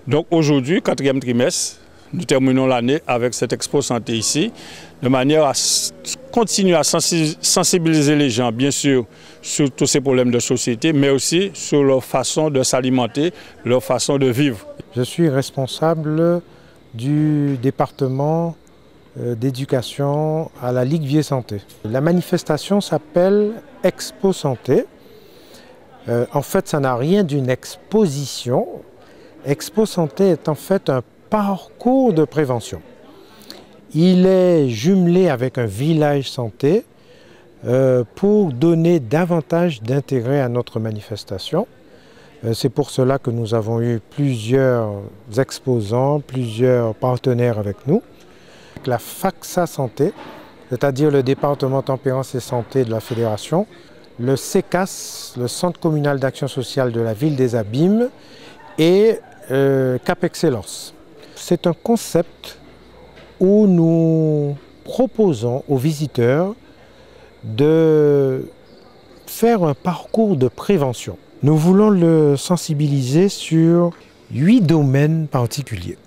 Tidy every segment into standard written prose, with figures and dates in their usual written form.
Donc aujourd'hui, quatrième trimestre, nous terminons l'année avec cette Expo Santé ici, de manière à continuer à sensibiliser les gens, bien sûr, sur tous ces problèmes de société, mais aussi sur leur façon de s'alimenter, leur façon de vivre. Je suis responsable du département d'éducation à la Ligue Vie et Santé. La manifestation s'appelle Expo Santé. En fait, ça n'a rien d'une exposition. Expo Santé est en fait un parcours de prévention. Il est jumelé avec un village santé pour donner davantage d'intérêt à notre manifestation. C'est pour cela que nous avons eu plusieurs exposants, plusieurs partenaires avec nous. La FACSA Santé, c'est-à-dire le département Tempérance et Santé de la Fédération, le CECAS, le Centre communal d'action sociale de la ville des Abîmes, et Cap Excellence. C'est un concept où nous proposons aux visiteurs de faire un parcours de prévention. Nous voulons le sensibiliser sur 8 domaines particuliers.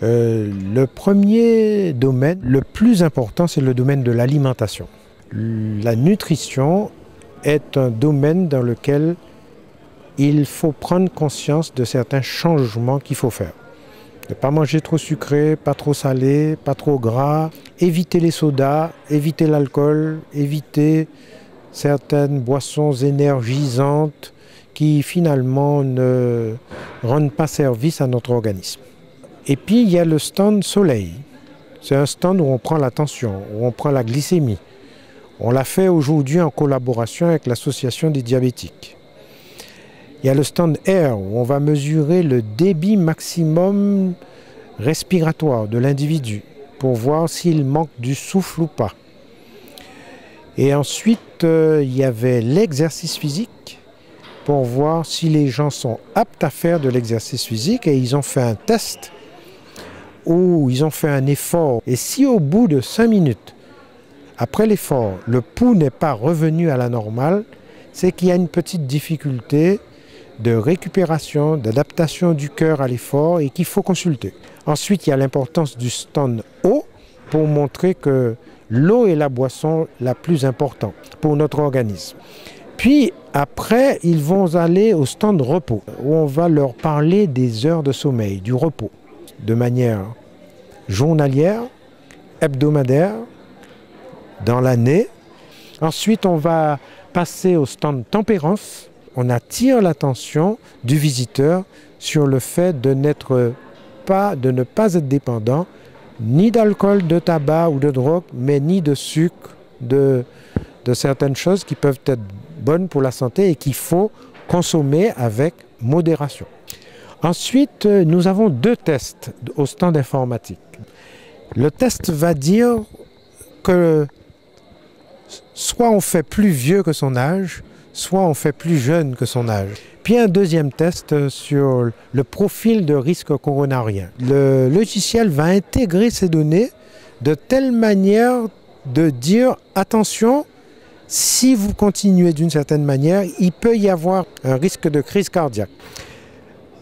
Le premier domaine, le plus important, c'est le domaine de l'alimentation. La nutrition est un domaine dans lequel il faut prendre conscience de certains changements qu'il faut faire. Ne pas manger trop sucré, pas trop salé, pas trop gras, éviter les sodas, éviter l'alcool, éviter certaines boissons énergisantes qui finalement ne rendent pas service à notre organisme. Et puis il y a le stand soleil. C'est un stand où on prend la tension, où on prend la glycémie. On l'a fait aujourd'hui en collaboration avec l'association des diabétiques. Il y a le stand air où on va mesurer le débit maximum respiratoire de l'individu pour voir s'il manque du souffle ou pas. Et ensuite, il y avait l'exercice physique pour voir si les gens sont aptes à faire de l'exercice physique, et ils ont fait un test où ils ont fait un effort. Et si au bout de 5 minutes, après l'effort, le pouls n'est pas revenu à la normale, c'est qu'il y a une petite difficulté de récupération, d'adaptation du cœur à l'effort et qu'il faut consulter. Ensuite, il y a l'importance du stand eau pour montrer que l'eau est la boisson la plus importante pour notre organisme. Puis après, ils vont aller au stand repos où on va leur parler des heures de sommeil, du repos, de manière journalière, hebdomadaire, dans l'année. Ensuite, on va passer au stand tempérance. On attire l'attention du visiteur sur le fait de ne pas être dépendant ni d'alcool, de tabac ou de drogue, mais ni de sucre, de certaines choses qui peuvent être bonnes pour la santé et qu'il faut consommer avec modération. Ensuite, nous avons 2 tests au stand informatique. Le test va dire que soit on fait plus vieux que son âge, soit on fait plus jeune que son âge. Puis un deuxième test sur le profil de risque coronarien. Le logiciel va intégrer ces données de telle manière de dire attention, si vous continuez d'une certaine manière, il peut y avoir un risque de crise cardiaque.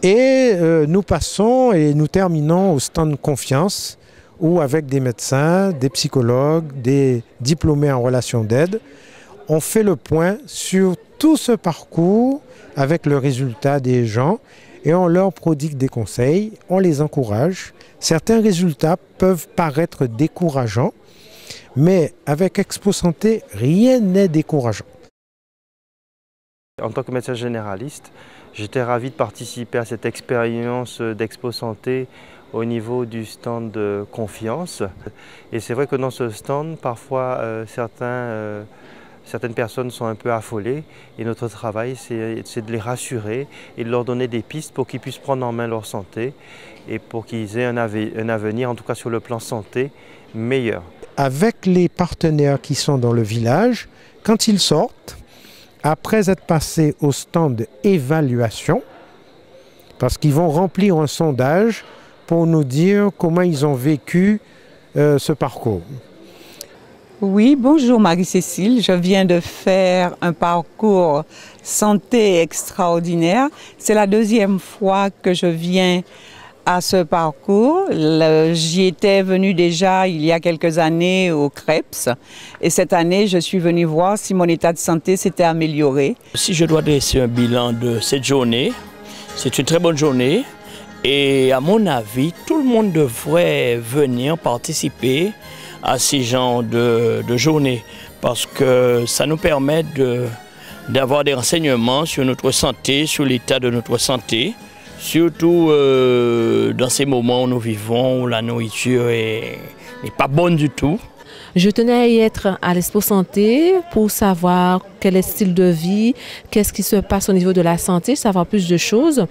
Et nous passons et nous terminons au stand confiance, où avec des médecins, des psychologues, des diplômés en relations d'aide, on fait le point sur tout ce parcours avec le résultat des gens et on leur prodigue des conseils, on les encourage. Certains résultats peuvent paraître décourageants, mais avec Expo Santé, rien n'est décourageant. En tant que médecin généraliste, j'étais ravi de participer à cette expérience d'Expo Santé au niveau du stand de confiance. Et c'est vrai que dans ce stand, parfois certaines personnes sont un peu affolées et notre travail, c'est de les rassurer et de leur donner des pistes pour qu'ils puissent prendre en main leur santé et pour qu'ils aient un avenir, en tout cas sur le plan santé, meilleur. Avec les partenaires qui sont dans le village, quand ils sortent, après être passés au stand évaluation, parce qu'ils vont remplir un sondage pour nous dire comment ils ont vécu ce parcours. Oui, bonjour Marie-Cécile. Je viens de faire un parcours santé extraordinaire. C'est la deuxième fois que je viens à ce parcours. J'y étais venue déjà il y a quelques années au CREPS et cette année je suis venue voir si mon état de santé s'était amélioré. Si je dois dresser un bilan de cette journée, c'est une très bonne journée et à mon avis tout le monde devrait venir participer à ces genres de journées parce que ça nous permet d'avoir des renseignements sur notre santé, sur l'état de notre santé. Surtout dans ces moments où nous vivons, où la nourriture n'est pas bonne du tout. Je tenais à y être à l'Expo Santé pour savoir quel est le style de vie, qu'est-ce qui se passe au niveau de la santé, savoir plus de choses.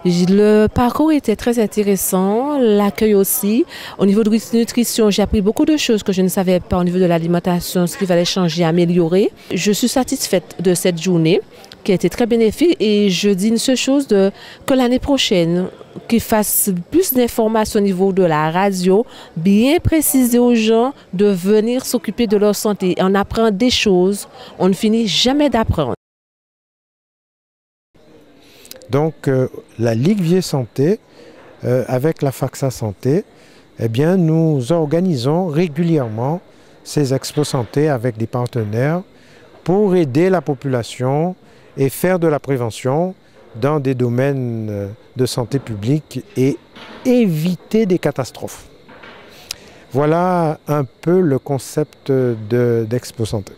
Le parcours était très intéressant, l'accueil aussi. Au niveau de nutrition, j'ai appris beaucoup de choses que je ne savais pas au niveau de l'alimentation, ce qu'il fallait changer, améliorer. Je suis satisfaite de cette journée qui a été très bénéfique et je dis une seule chose, que l'année prochaine, qu'ils fassent plus d'informations au niveau de la radio, bien préciser aux gens de venir s'occuper de leur santé. On apprend des choses, on ne finit jamais d'apprendre. Donc la Ligue Vie et Santé, avec la FACSA Santé, eh bien, nous organisons régulièrement ces expos santé avec des partenaires pour aider la population et faire de la prévention dans des domaines de santé publique et éviter des catastrophes. Voilà un peu le concept d'Expo Santé.